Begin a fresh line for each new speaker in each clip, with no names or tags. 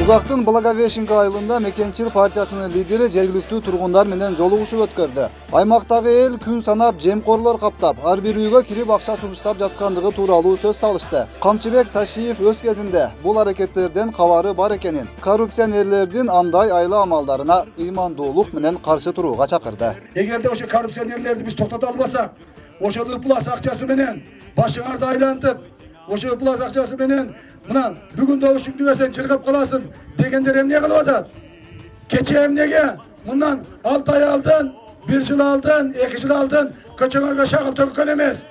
Uzaktın Благовещенка айылында Мекенчил партиясынын лидери жергиликтүү тургундар менен жолугушуу өткөрдү. Аймактагы эл күн санап жемкорлор каптап, ар бир үйгө кирип акча суруштап жаткандыгы тууралуу сөз салышты. Камчыбек Ташиев өз кезинде бул аракеттерден кабары бар экенин, коррупционерлердин андай айла амалдарына ыймандуулук менен каршы турууга чакырды.
Эгерде ошо коррупционерлерди биз токтото албасак, ошол ыплас акчасы менен башыңарды айлантып, ошо ыплас акчасы менен мына бүгүн добушуң дебесең чыргап каласың дегендер эмне кылып атат? Кече эмнеге мындан 6 ай алдын, 1 жыл алдын, 2 жыл алдын көчөңөргө шагыл төккөн эмес.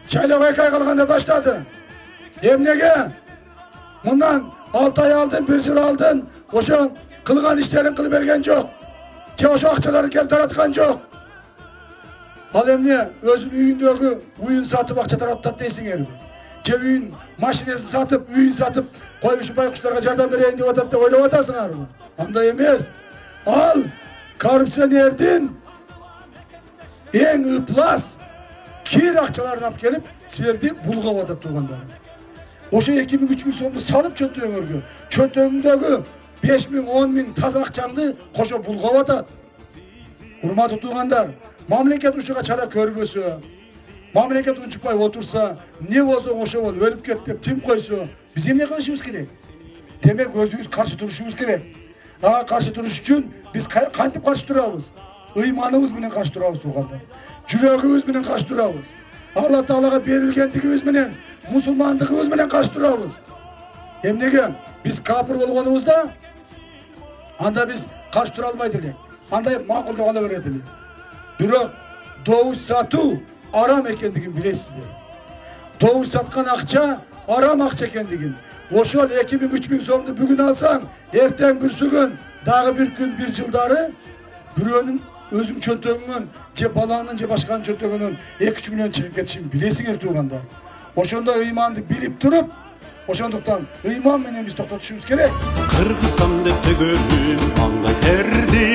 Шайлоого 2 ай калганда баштады. Эмнеге мындан 6 ай алдын, 1 жыл алдын ошо кылган иштерин кылып берген жок. Же ошо акчаларын келип тараткан жок. Ал эмне өзүнүн үйүндөгү уюн сатып акча таратат дейсиңерби? Же үйүн машинасы сатып, үйүн сатып, коюшу байкуштарга жардам берейин деп атат деп ойлоп атасыңарбы? Андай эмес. Ал коррупционердин эң ыплас кир акчаларын алып келип, силерди булгап атат туугандар. Ошо 2000-3000 сомду салып чөнтөгүңөргө, чөнтөгүңдөгү 5000, 10000 таза акчаңды кошо булгап атат. Урматтуу туугандар, мамлекет ушуга чара көрбөсө, мамлекет унчукпай отурса, не болсо ошо болуп өлүп кет деп тим койсо, биз эмне кылышыбыз керек? Демек өзүбүз каршы турушубуз керек. Ага каршы туруш үчүн биз кантип каршы турабыз? Ыйманыбыз менен каршы турабыз туугандар. Жүрөгүбүз менен каршы турабыз. Алла Таалага берилгендигибиз менен, мусулмандыгыбыз менен каршы турабыз. Эмнеге биз капыр болгонубузда анда биз каршы тура албайт элек. Андай макул деп ала берет элек. Бирок добуш сатуу арам экендигин билесиздер. Добуш саткан акча арам акча экендигин. Ошол 2000-3000 сомду бүгүн алсаң, эртең бүрсүгөн, дагы бир күн, бир жылдары бирөөнүн өзүң чөнтөгүңөн, же балаңдын, же башканын чөнтөгүнөн 2-3 миллион чыгып кетишин билесиңер туугандар. Ошондо ыйманды билип туруп, ошондуктан ыйман менен биз токтотушубуз керек.
Кыргызстанда төгөлүн маңдай терди,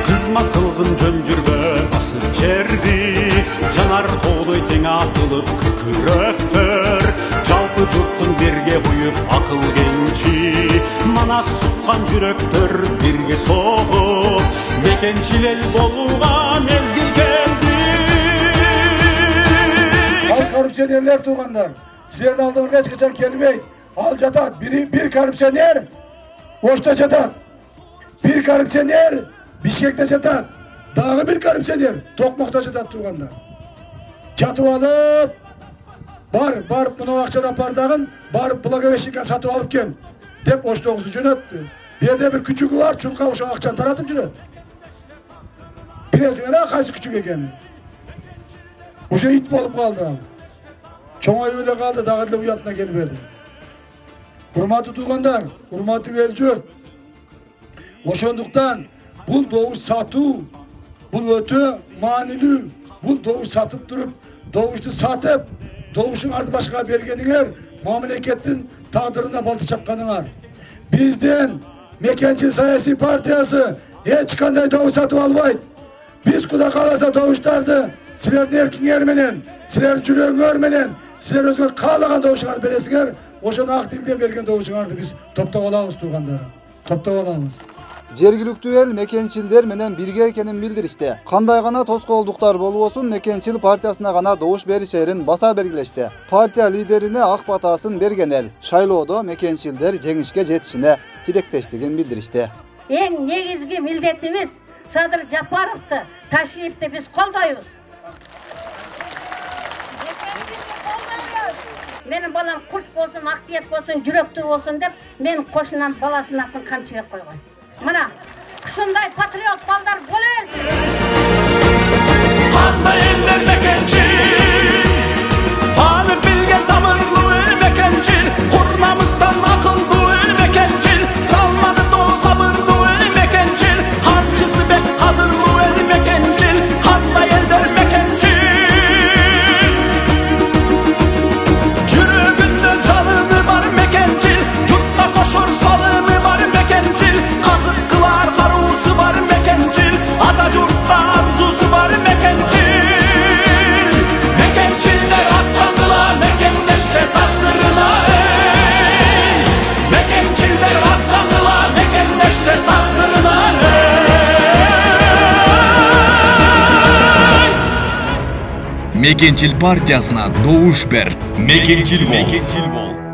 кызмат кылгын жөн жүргөн асыл жерди, жанар тоолой тең атылып күкүрөктөр, жалпы журттун бирге буюп акыл кенчи, манас суккан жүрөктөр бирге согуп, мекенчил эл болууга мезгил келди.
Ал коррупционерлер туугандар, силердин алдыңарга эч качан келбейт. Ал жатат, бир коррупционер Ошто жатат. Бир коррупционер Бишкекте жатат. Дагы бир коррупционер Токмокто жатат туугандар. Жатып алып, барып мына акчаны апар дагын, барып Благовещенка сатып алып кел деп Оштогусу жөнөттү. Берде бир күчүгү бар, чурка ошо акчаны таратып жүрөт. Билесиңер кайсы күчүк экенин? Ошо ит болуп калды. Чоңоюп эле калды, дагы эле уятына келбеди. Урматтуу туугандар, урматтуу эл журт. Ошондуктан бул добуш сатуу, бул өтө маанилүү. Бул добуш сатып туруп, добушту сатып, добушуңарды башкага бергениңер мамлекеттин тагдырына балта чапканыңар. Бизден Мекенчил саясий партиясы эч кандай добуш сатып албайт. Биз Кудай кааласа добуштарды силердин эркиңер менен, силердин жүрөгүңөр менен, силер өзгөр каалаган добушуңарды бересиңер. Ошону ак тилден берген добушуңарды биз топтоп алабыз туугандарым. Топтоп алабыз.
Жергиликтүү эл мекенчилдер менен бирге экенин билдиришти. Кандай гана тоскоолдуктар болбосун, Мекенчил партиясына гана добуш беришерин баса белгилешти. Партия лидерине ак батасын берген эл шайлоодо мекенчилдер жеңишке жетишине тилектештигин билдиришти.
Эң негизги милдетибиз Садыр Жапаровду, Ташиевди биз колдойбуз. Менин балам курч болсун, актиет болсун, жүрөктүү болсун деп мен кошунан баласынын атын Камчыбек койгон. Мына ушундай патриот балдар боло берсин.
Кандай элдер мекенчил, аны билген тамырлуу эл мекенчил, курмамыздан акылдуу эл мекенчил, салмады доо сабырдуу эл мекенчил, карчысы бек кадырлуу эл мекенчил, кандай элдер мекенчил. Koşur salımı var Mekенчил, kazık kılar karusu var Mekенчил, Atacurt'ta arzusu var Mekенчил.
Мекенчил партиясына добуш бер. Мекенчил бол.